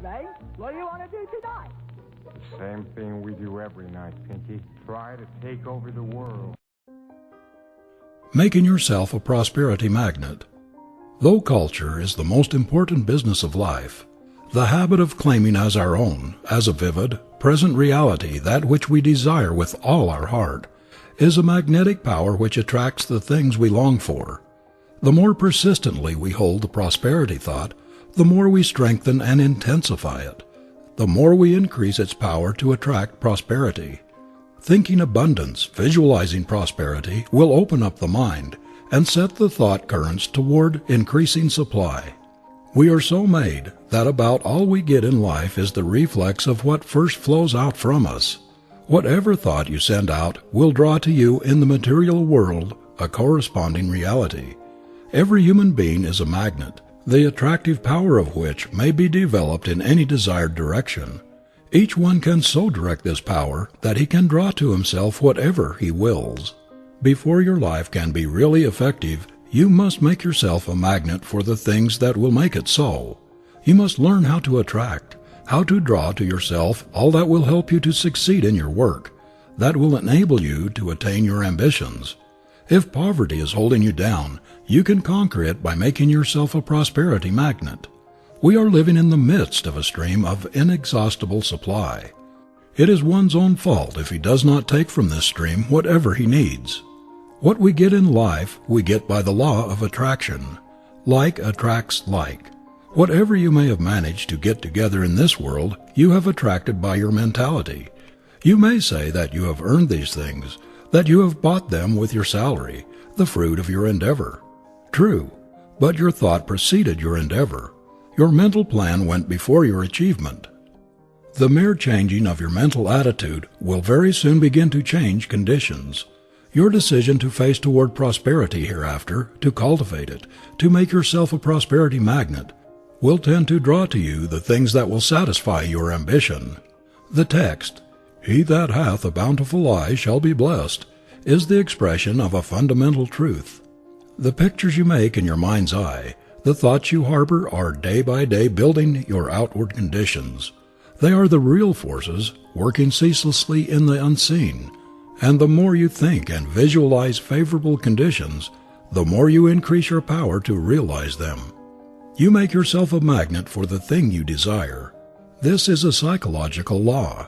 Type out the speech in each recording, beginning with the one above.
Ray. What do you want to do tonight? The same thing we do every night, Pinky. Try to take over the world. Making yourself a prosperity magnet. Though culture is the most important business of life, the habit of claiming as our own, as a vivid, present reality that which we desire with all our heart, is a magnetic power which attracts the things we long for. The more persistently we hold the prosperity thought, the more we strengthen and intensify it, the more we increase its power to attract prosperity. Thinking abundance, visualizing prosperity, will open up the mind and set the thought currents toward increasing supply. We are so made that about all we get in life is the reflex of what first flows out from us. Whatever thought you send out will draw to you in the material world a corresponding reality. Every human being is a magnet, the attractive power of which may be developed in any desired direction. Each one can so direct this power that he can draw to himself whatever he wills. Before your life can be really effective, you must make yourself a magnet for the things that will make it so. You must learn how to attract, how to draw to yourself all that will help you to succeed in your work, that will enable you to attain your ambitions. If poverty is holding you down, you can conquer it by making yourself a prosperity magnet. We are living in the midst of a stream of inexhaustible supply. It is one's own fault if he does not take from this stream whatever he needs. What we get in life, we get by the law of attraction. Like attracts like. Whatever you may have managed to get together in this world, you have attracted by your mentality. You may say that you have earned these things, that you have bought them with your salary, the fruit of your endeavor. True, but your thought preceded your endeavor. Your mental plan went before your achievement. The mere changing of your mental attitude will very soon begin to change conditions. Your decision to face toward prosperity hereafter, to cultivate it, to make yourself a prosperity magnet, will tend to draw to you the things that will satisfy your ambition. The text, "He that hath a bountiful eye shall be blessed," is the expression of a fundamental truth. The pictures you make in your mind's eye, the thoughts you harbor are day by day building your outward conditions. They are the real forces working ceaselessly in the unseen, and the more you think and visualize favorable conditions, the more you increase your power to realize them. You make yourself a magnet for the thing you desire. This is a psychological law.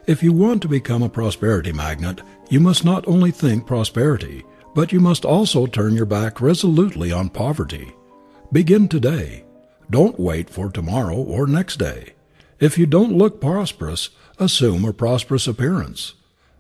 If you want to become a prosperity magnet, you must not only think prosperity, but you must also turn your back resolutely on poverty. Begin today. Don't wait for tomorrow or next day. If you don't look prosperous, assume a prosperous appearance.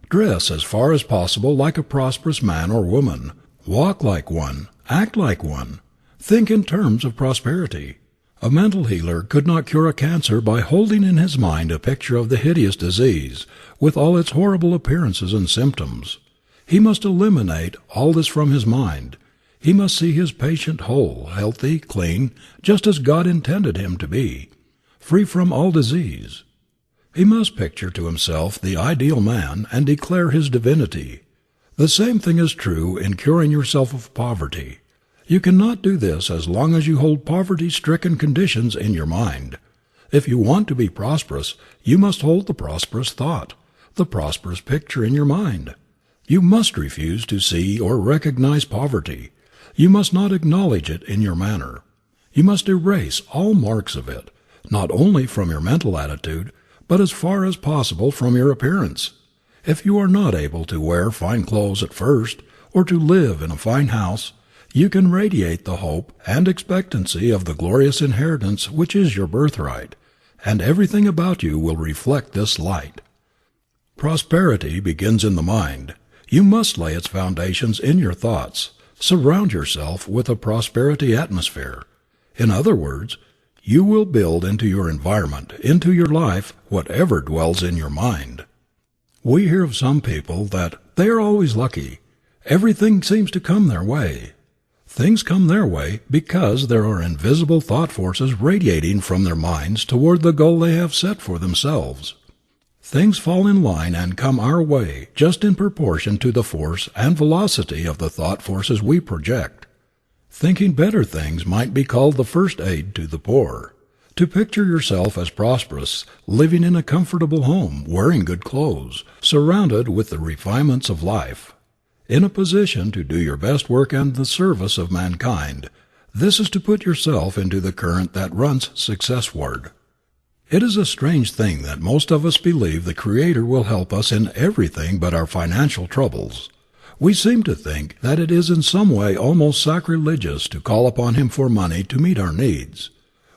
Dress as far as possible like a prosperous man or woman. Walk like one. Act like one. Think in terms of prosperity. A mental healer could not cure a cancer by holding in his mind a picture of the hideous disease, with all its horrible appearances and symptoms. He must eliminate all this from his mind. He must see his patient whole, healthy, clean, just as God intended him to be, free from all disease. He must picture to himself the ideal man and declare his divinity. The same thing is true in curing yourself of poverty. You cannot do this as long as you hold poverty-stricken conditions in your mind. If you want to be prosperous, you must hold the prosperous thought, the prosperous picture in your mind. You must refuse to see or recognize poverty. You must not acknowledge it in your manner. You must erase all marks of it, not only from your mental attitude, but as far as possible from your appearance. If you are not able to wear fine clothes at first, or to live in a fine house, you can radiate the hope and expectancy of the glorious inheritance which is your birthright, and everything about you will reflect this light. Prosperity begins in the mind. You must lay its foundations in your thoughts. Surround yourself with a prosperity atmosphere. In other words, you will build into your environment, into your life, whatever dwells in your mind. We hear of some people that they are always lucky. Everything seems to come their way. Things come their way because there are invisible thought forces radiating from their minds toward the goal they have set for themselves. Things fall in line and come our way just in proportion to the force and velocity of the thought forces we project. Thinking better things might be called the first aid to the poor. To picture yourself as prosperous, living in a comfortable home, wearing good clothes, surrounded with the refinements of life, in a position to do your best work and the service of mankind. This is to put yourself into the current that runs successward. It is a strange thing that most of us believe the Creator will help us in everything but our financial troubles. We seem to think that it is in some way almost sacrilegious to call upon Him for money to meet our needs.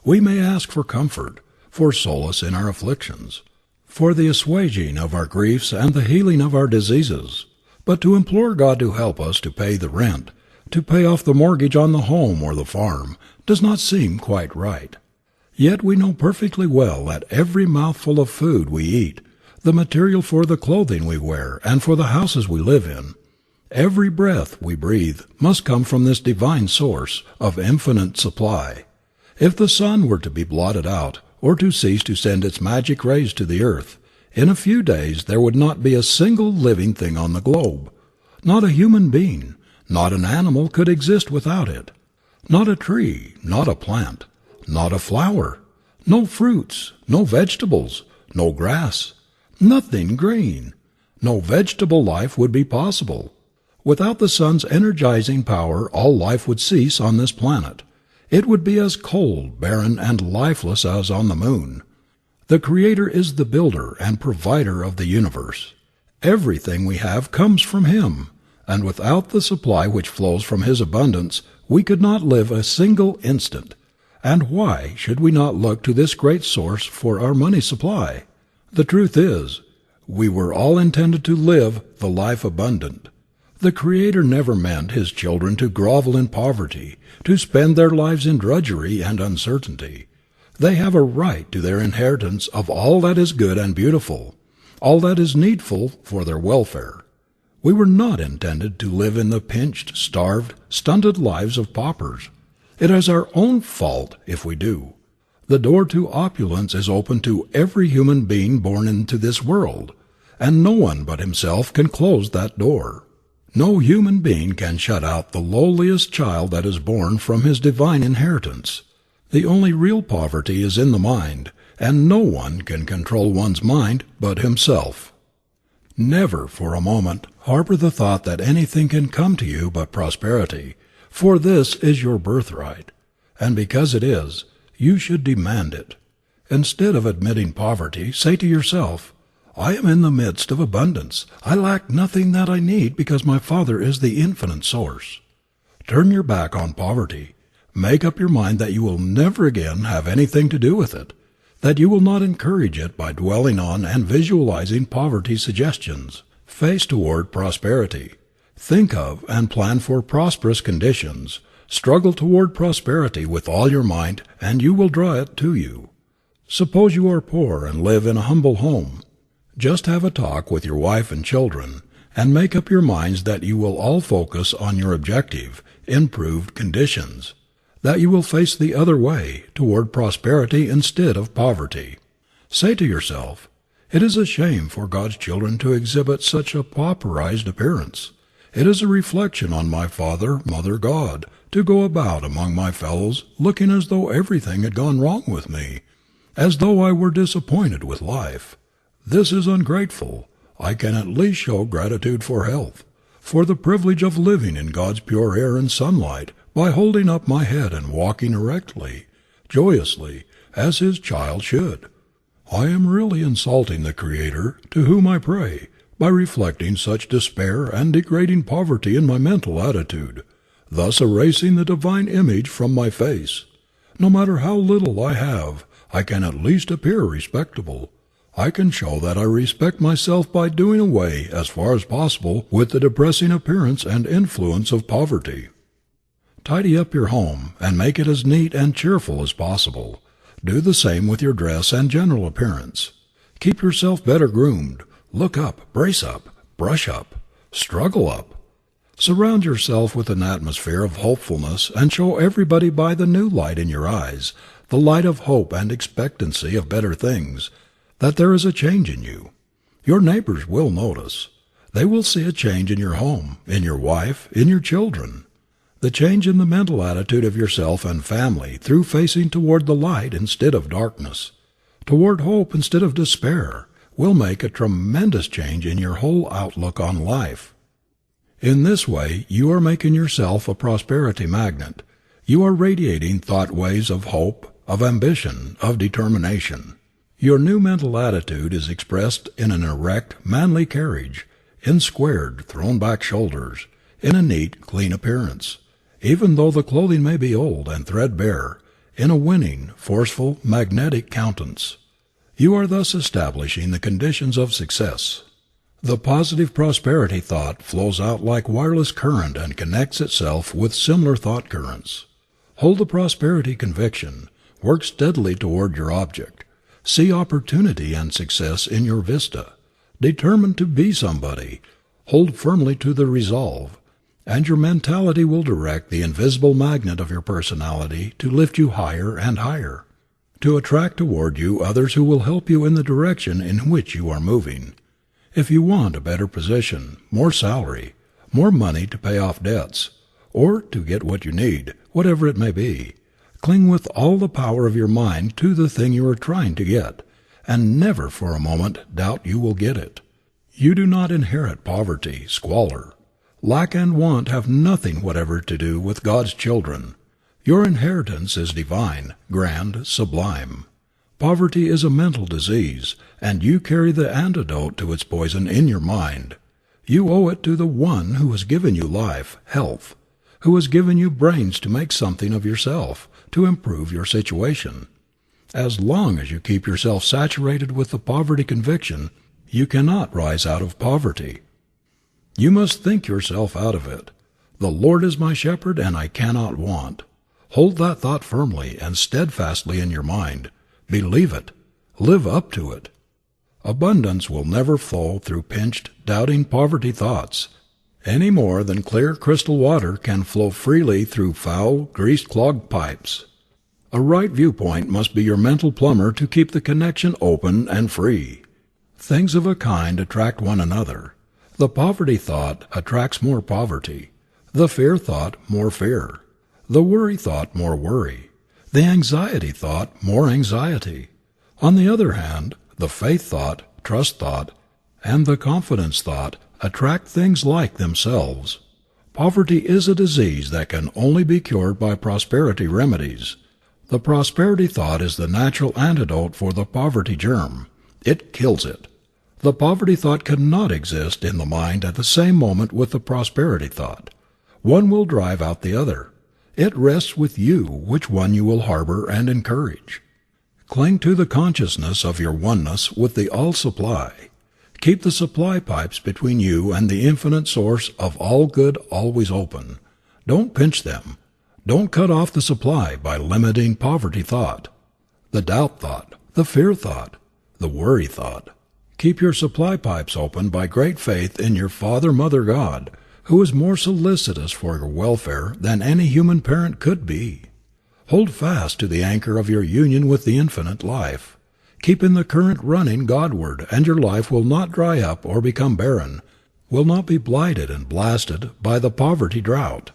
We may ask for comfort, for solace in our afflictions, for the assuaging of our griefs and the healing of our diseases, but to implore God to help us to pay the rent, to pay off the mortgage on the home or the farm, does not seem quite right. Yet we know perfectly well that every mouthful of food we eat, the material for the clothing we wear and for the houses we live in, every breath we breathe must come from this divine source of infinite supply. If the sun were to be blotted out, or to cease to send its magic rays to the earth, in a few days there would not be a single living thing on the globe. Not a human being, not an animal could exist without it. Not a tree, not a plant, not a flower, no fruits, no vegetables, no grass, nothing green. No vegetable life would be possible. Without the sun's energizing power, all life would cease on this planet. It would be as cold, barren, and lifeless as on the moon. The Creator is the builder and provider of the universe. Everything we have comes from Him, and without the supply which flows from His abundance, we could not live a single instant. And why should we not look to this great source for our money supply? The truth is, we were all intended to live the life abundant. The Creator never meant His children to grovel in poverty, to spend their lives in drudgery and uncertainty. They have a right to their inheritance of all that is good and beautiful, all that is needful for their welfare. We were not intended to live in the pinched, starved, stunted lives of paupers. It is our own fault if we do. The door to opulence is open to every human being born into this world, and no one but himself can close that door. No human being can shut out the lowliest child that is born from his divine inheritance. The only real poverty is in the mind, and no one can control one's mind but himself. Never for a moment harbor the thought that anything can come to you but prosperity, for this is your birthright, and because it is, you should demand it. Instead of admitting poverty, say to yourself, I am in the midst of abundance. I lack nothing that I need because my Father is the infinite source. Turn your back on poverty. Make up your mind that you will never again have anything to do with it, that you will not encourage it by dwelling on and visualizing poverty suggestions. Face toward prosperity. Think of and plan for prosperous conditions. Struggle toward prosperity with all your might, and you will draw it to you. Suppose you are poor and live in a humble home. Just have a talk with your wife and children, and make up your minds that you will all focus on your objective, improved conditions, that you will face the other way, toward prosperity instead of poverty. Say to yourself, it is a shame for God's children to exhibit such a pauperized appearance. It is a reflection on my Father, Mother God, to go about among my fellows looking as though everything had gone wrong with me, as though I were disappointed with life. This is ungrateful. I can at least show gratitude for health, for the privilege of living in God's pure air and sunlight, by holding up my head and walking erectly, joyously, as His child should. I am really insulting the Creator, to whom I pray, by reflecting such despair and degrading poverty in my mental attitude, thus erasing the divine image from my face. No matter how little I have, I can at least appear respectable. I can show that I respect myself by doing away, as far as possible, with the depressing appearance and influence of poverty. Tidy up your home, and make it as neat and cheerful as possible. Do the same with your dress and general appearance. Keep yourself better groomed. Look up, brace up, brush up, struggle up. Surround yourself with an atmosphere of hopefulness, and show everybody by the new light in your eyes, the light of hope and expectancy of better things, that there is a change in you. Your neighbors will notice. They will see a change in your home, in your wife, in your children. The change in the mental attitude of yourself and family through facing toward the light instead of darkness, toward hope instead of despair, will make a tremendous change in your whole outlook on life. In this way, you are making yourself a prosperity magnet. You are radiating thought waves of hope, of ambition, of determination. Your new mental attitude is expressed in an erect, manly carriage, in squared, thrown-back shoulders, in a neat, clean appearance, even though the clothing may be old and threadbare, in a winning, forceful, magnetic countenance. You are thus establishing the conditions of success. The positive prosperity thought flows out like wireless current and connects itself with similar thought currents. Hold the prosperity conviction. Work steadily toward your object. See opportunity and success in your vista. Determine to be somebody. Hold firmly to the resolve, and your mentality will direct the invisible magnet of your personality to lift you higher and higher, to attract toward you others who will help you in the direction in which you are moving. If you want a better position, more salary, more money to pay off debts, or to get what you need, whatever it may be, cling with all the power of your mind to the thing you are trying to get, and never for a moment doubt you will get it. You do not inherit poverty, squalor. Lack and want have nothing whatever to do with God's children. Your inheritance is divine, grand, sublime. Poverty is a mental disease, and you carry the antidote to its poison in your mind. You owe it to the One who has given you life, health, who has given you brains to make something of yourself, to improve your situation. As long as you keep yourself saturated with the poverty conviction, you cannot rise out of poverty. You must think yourself out of it. The Lord is my shepherd, and I cannot want. Hold that thought firmly and steadfastly in your mind. Believe it. Live up to it. Abundance will never flow through pinched, doubting poverty thoughts, any more than clear crystal water can flow freely through foul, grease-clogged pipes. A right viewpoint must be your mental plumber to keep the connection open and free. Things of a kind attract one another. The poverty thought attracts more poverty. The fear thought more fear. The worry thought more worry. The anxiety thought more anxiety. On the other hand, the faith thought, trust thought, and the confidence thought attract things like themselves. Poverty is a disease that can only be cured by prosperity remedies. The prosperity thought is the natural antidote for the poverty germ. It kills it. The poverty thought cannot exist in the mind at the same moment with the prosperity thought. One will drive out the other. It rests with you which one you will harbor and encourage. Cling to the consciousness of your oneness with the all-supply. Keep the supply pipes between you and the infinite source of all good always open. Don't pinch them. Don't cut off the supply by limiting poverty thought, the doubt thought, the fear thought, the worry thought. Keep your supply pipes open by great faith in your Father, Mother, God, who is more solicitous for your welfare than any human parent could be. Hold fast to the anchor of your union with the infinite life. Keep in the current running Godward, and your life will not dry up or become barren, will not be blighted and blasted by the poverty drought.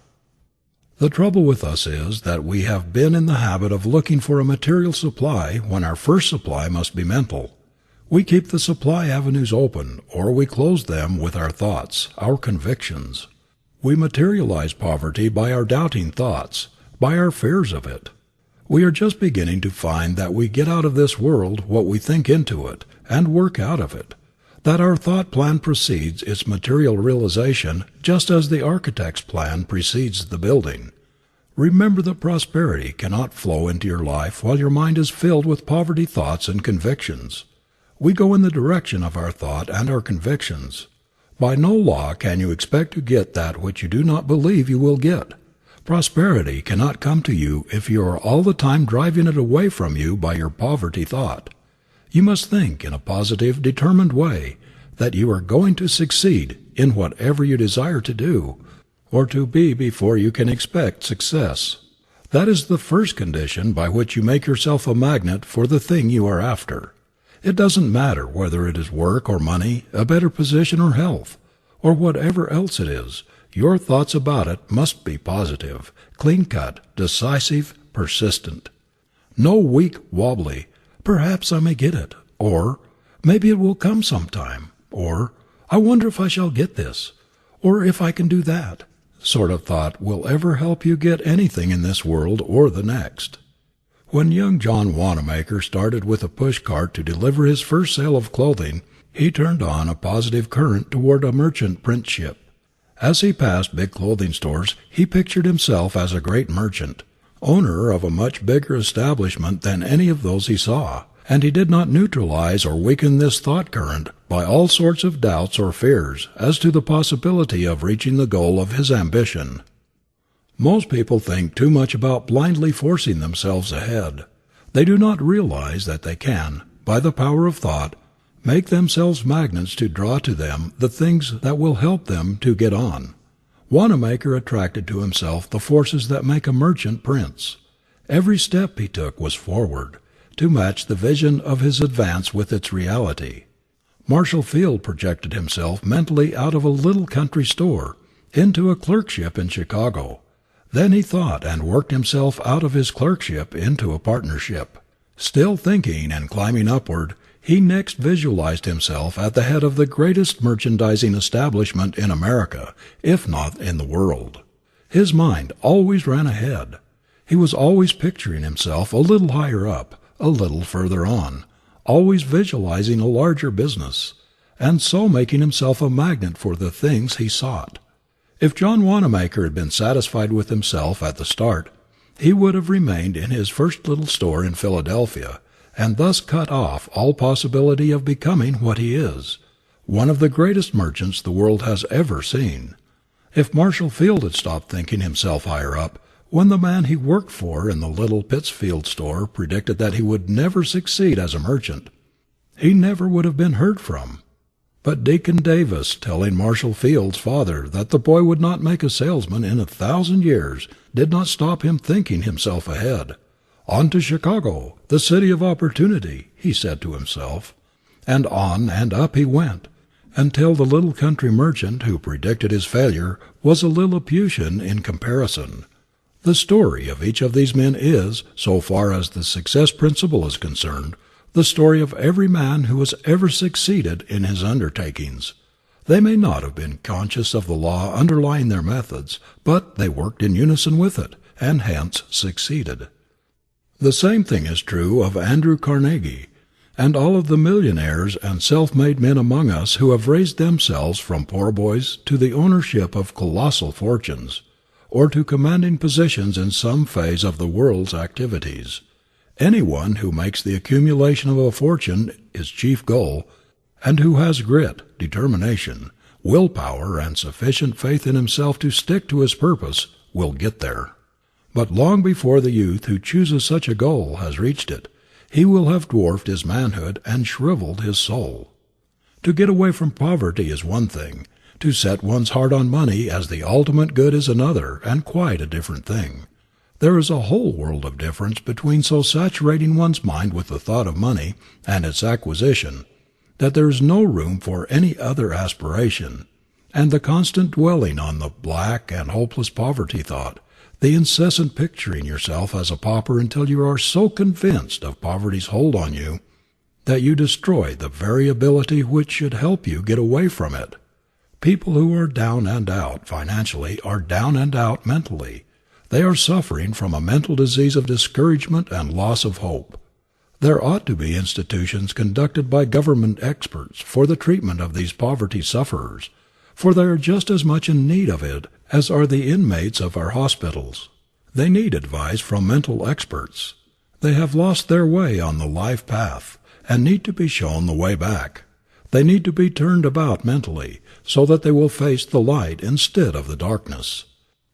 The trouble with us is that we have been in the habit of looking for a material supply when our first supply must be mental. We keep the supply avenues open, or we close them with our thoughts, our convictions. We materialize poverty by our doubting thoughts, by our fears of it. We are just beginning to find that we get out of this world what we think into it, and work out of it, that our thought plan precedes its material realization just as the architect's plan precedes the building. Remember that prosperity cannot flow into your life while your mind is filled with poverty thoughts and convictions. We go in the direction of our thought and our convictions. By no law can you expect to get that which you do not believe you will get. Prosperity cannot come to you if you are all the time driving it away from you by your poverty thought. You must think in a positive, determined way that you are going to succeed in whatever you desire to do or to be before you can expect success. That is the first condition by which you make yourself a magnet for the thing you are after. It doesn't matter whether it is work or money, a better position or health, or whatever else it is. Your thoughts about it must be positive, clean-cut, decisive, persistent. No weak, wobbly, "Perhaps I may get it," or "Maybe it will come sometime," or "I wonder if I shall get this," or "if I can do that" sort of thought will ever help you get anything in this world or the next. When young John Wanamaker started with a push cart to deliver his first sale of clothing, he turned on a positive current toward a merchant printship. As he passed big clothing stores, he pictured himself as a great merchant, owner of a much bigger establishment than any of those he saw, and he did not neutralize or weaken this thought current by all sorts of doubts or fears as to the possibility of reaching the goal of his ambition. Most people think too much about blindly forcing themselves ahead. They do not realize that they can, by the power of thought, make themselves magnets to draw to them the things that will help them to get on. Wanamaker attracted to himself the forces that make a merchant prince. Every step he took was forward, to match the vision of his advance with its reality. Marshall Field projected himself mentally out of a little country store into a clerkship in Chicago. Then he thought and worked himself out of his clerkship into a partnership. Still thinking and climbing upward, he next visualized himself at the head of the greatest merchandising establishment in America, if not in the world. His mind always ran ahead. He was always picturing himself a little higher up, a little further on, always visualizing a larger business, and so making himself a magnet for the things he sought. If John Wanamaker had been satisfied with himself at the start, he would have remained in his first little store in Philadelphia, and thus cut off all possibility of becoming what he is, one of the greatest merchants the world has ever seen. If Marshall Field had stopped thinking himself higher up, when the man he worked for in the little Pittsfield store predicted that he would never succeed as a merchant, he never would have been heard from. But Deacon Davis telling Marshall Field's father that the boy would not make a salesman in 1,000 years did not stop him thinking himself ahead. "On to Chicago, the city of opportunity," he said to himself. And on and up he went, until the little country merchant who predicted his failure was a Lilliputian in comparison. The story of each of these men is, so far as the success principle is concerned, the story of every man who has ever succeeded in his undertakings. They may not have been conscious of the law underlying their methods, but they worked in unison with it, and hence succeeded. The same thing is true of Andrew Carnegie, and all of the millionaires and self-made men among us who have raised themselves from poor boys to the ownership of colossal fortunes, or to commanding positions in some phase of the world's activities. Anyone who makes the accumulation of a fortune his chief goal, and who has grit, determination, willpower, and sufficient faith in himself to stick to his purpose, will get there. But long before the youth who chooses such a goal has reached it, he will have dwarfed his manhood and shriveled his soul. To get away from poverty is one thing. To set one's heart on money as the ultimate good is another, and quite a different thing. There is a whole world of difference between so saturating one's mind with the thought of money and its acquisition that there is no room for any other aspiration, and the constant dwelling on the black and hopeless poverty thought, the incessant picturing yourself as a pauper until you are so convinced of poverty's hold on you that you destroy the very ability which should help you get away from it. People who are down and out financially are down and out mentally. They are suffering from a mental disease of discouragement and loss of hope. There ought to be institutions conducted by government experts for the treatment of these poverty sufferers, for they are just as much in need of it as are the inmates of our hospitals. They need advice from mental experts. They have lost their way on the life path and need to be shown the way back. They need to be turned about mentally so that they will face the light instead of the darkness.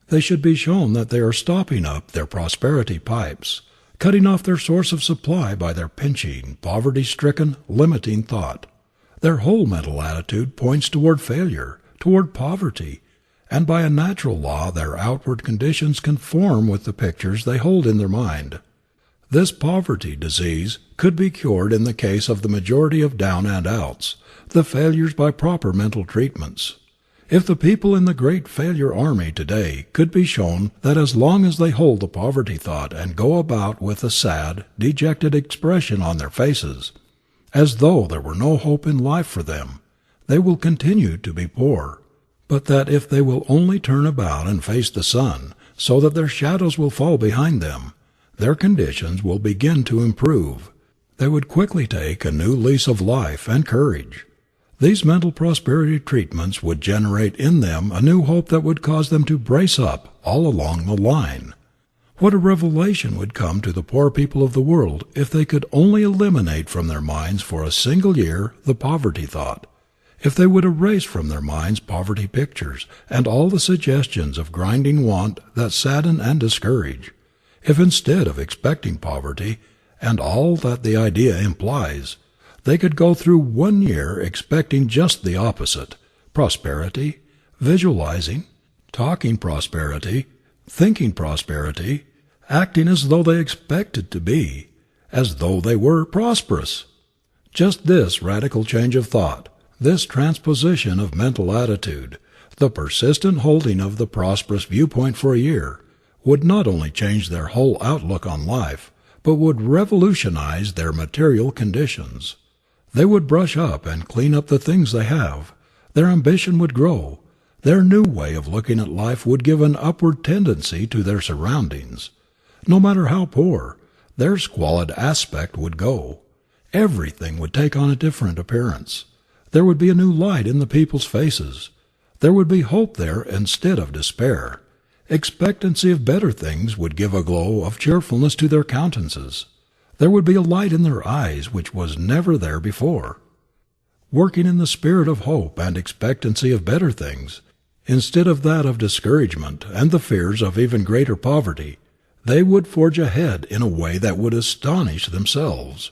They should be shown that they are stopping up their prosperity pipes, cutting off their source of supply by their pinching, poverty-stricken, limiting thought. Their whole mental attitude points toward failure, toward poverty, and by a natural law their outward conditions conform with the pictures they hold in their mind. This poverty disease could be cured in the case of the majority of down and outs, the failures by proper mental treatments. If the people in the great failure army today could be shown that as long as they hold the poverty thought and go about with a sad, dejected expression on their faces, as though there were no hope in life for them, they will continue to be poor, but that if they will only turn about and face the sun, so that their shadows will fall behind them, their conditions will begin to improve. They would quickly take a new lease of life and courage. These mental prosperity treatments would generate in them a new hope that would cause them to brace up all along the line. What a revelation would come to the poor people of the world if they could only eliminate from their minds for a single year the poverty thought, if they would erase from their minds poverty pictures and all the suggestions of grinding want that sadden and discourage, if instead of expecting poverty and all that the idea implies, they could go through 1 year expecting just the opposite, prosperity, visualizing, talking prosperity, thinking prosperity, acting as though they expected to be, as though they were prosperous. Just this radical change of thought, this transposition of mental attitude, the persistent holding of the prosperous viewpoint for a year, would not only change their whole outlook on life, but would revolutionize their material conditions. They would brush up and clean up the things they have. Their ambition would grow. Their new way of looking at life would give an upward tendency to their surroundings. No matter how poor, their squalid aspect would go. Everything would take on a different appearance. There would be a new light in the people's faces. There would be hope there instead of despair. Expectancy of better things would give a glow of cheerfulness to their countenances. There would be a light in their eyes which was never there before. Working in the spirit of hope and expectancy of better things, instead of that of discouragement and the fears of even greater poverty, they would forge ahead in a way that would astonish themselves.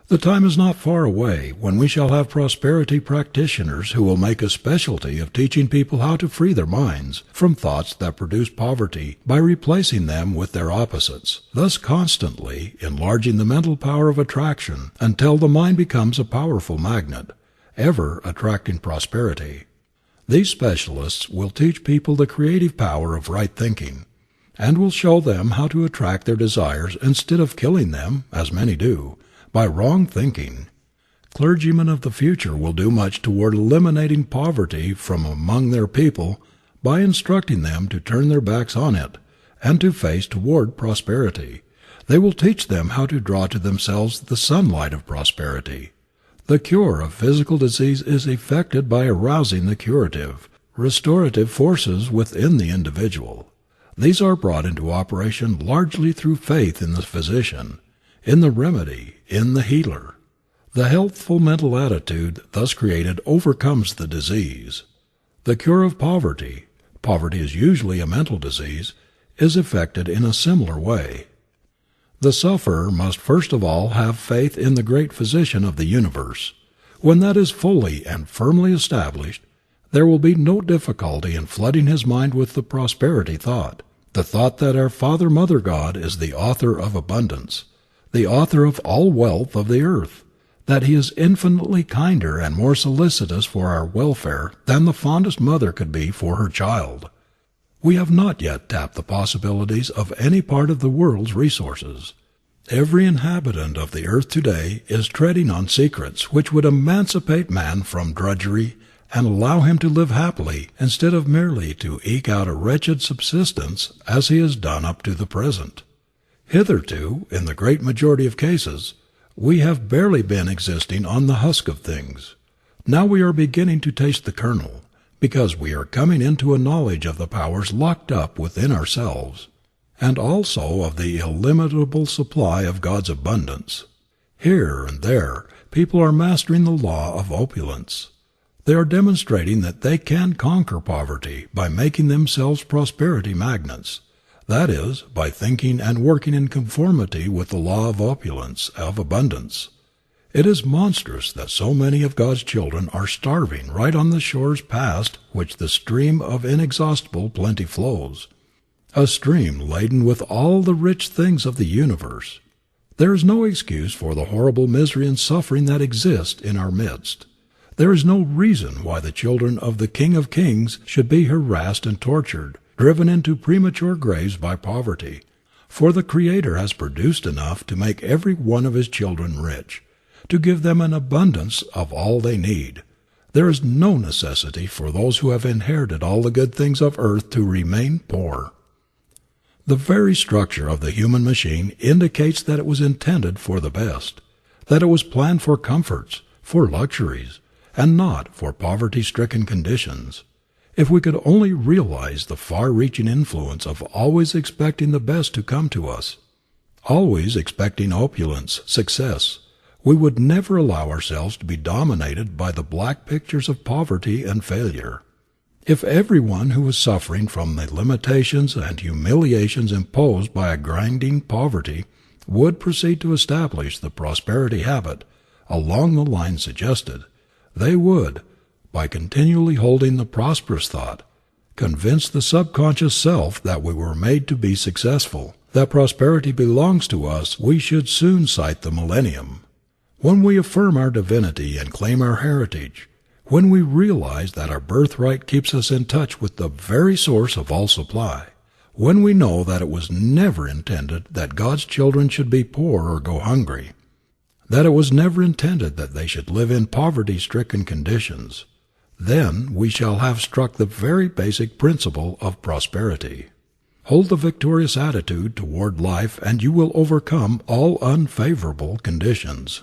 The time is not far away when we shall have prosperity practitioners who will make a specialty of teaching people how to free their minds from thoughts that produce poverty by replacing them with their opposites, thus constantly enlarging the mental power of attraction until the mind becomes a powerful magnet, ever attracting prosperity. These specialists will teach people the creative power of right thinking, and will show them how to attract their desires instead of killing them, as many do, by wrong thinking. Clergymen of the future will do much toward eliminating poverty from among their people by instructing them to turn their backs on it and to face toward prosperity. They will teach them how to draw to themselves the sunlight of prosperity. The cure of physical disease is effected by arousing the curative, restorative forces within the individual. These are brought into operation largely through faith in the physician, in the remedy, in the healer. The healthful mental attitude thus created overcomes the disease. The cure of poverty is usually a mental disease, is effected in a similar way. The sufferer must first of all have faith in the great physician of the universe. When that is fully and firmly established, there will be no difficulty in flooding his mind with the prosperity thought, the thought that our Father Mother God is the author of abundance, the author of all wealth of the earth, that He is infinitely kinder and more solicitous for our welfare than the fondest mother could be for her child. We have not yet tapped the possibilities of any part of the world's resources. Every inhabitant of the earth today is treading on secrets which would emancipate man from drudgery and allow him to live happily instead of merely to eke out a wretched subsistence as he has done up to the present. Hitherto, in the great majority of cases, we have barely been existing on the husk of things. Now we are beginning to taste the kernel, because we are coming into a knowledge of the powers locked up within ourselves, and also of the illimitable supply of God's abundance. Here and there, people are mastering the law of opulence. They are demonstrating that they can conquer poverty by making themselves prosperity magnets. That is, by thinking and working in conformity with the law of opulence, of abundance. It is monstrous that so many of God's children are starving right on the shores past which the stream of inexhaustible plenty flows, a stream laden with all the rich things of the universe. There is no excuse for the horrible misery and suffering that exist in our midst. There is no reason why the children of the King of Kings should be harassed and tortured, driven into premature graves by poverty, for the Creator has produced enough to make every one of His children rich, to give them an abundance of all they need. There is no necessity for those who have inherited all the good things of earth to remain poor. The very structure of the human machine indicates that it was intended for the best, that it was planned for comforts, for luxuries, and not for poverty-stricken conditions. If we could only realize the far-reaching influence of always expecting the best to come to us, always expecting opulence, success, we would never allow ourselves to be dominated by the black pictures of poverty and failure. If everyone who was suffering from the limitations and humiliations imposed by a grinding poverty would proceed to establish the prosperity habit along the lines suggested, they would, by continually holding the prosperous thought, convince the subconscious self that we were made to be successful, that prosperity belongs to us. We should soon sight the millennium. When we affirm our divinity and claim our heritage, when we realize that our birthright keeps us in touch with the very source of all supply, when we know that it was never intended that God's children should be poor or go hungry, that it was never intended that they should live in poverty-stricken conditions, then we shall have struck the very basic principle of prosperity. Hold the victorious attitude toward life and you will overcome all unfavorable conditions.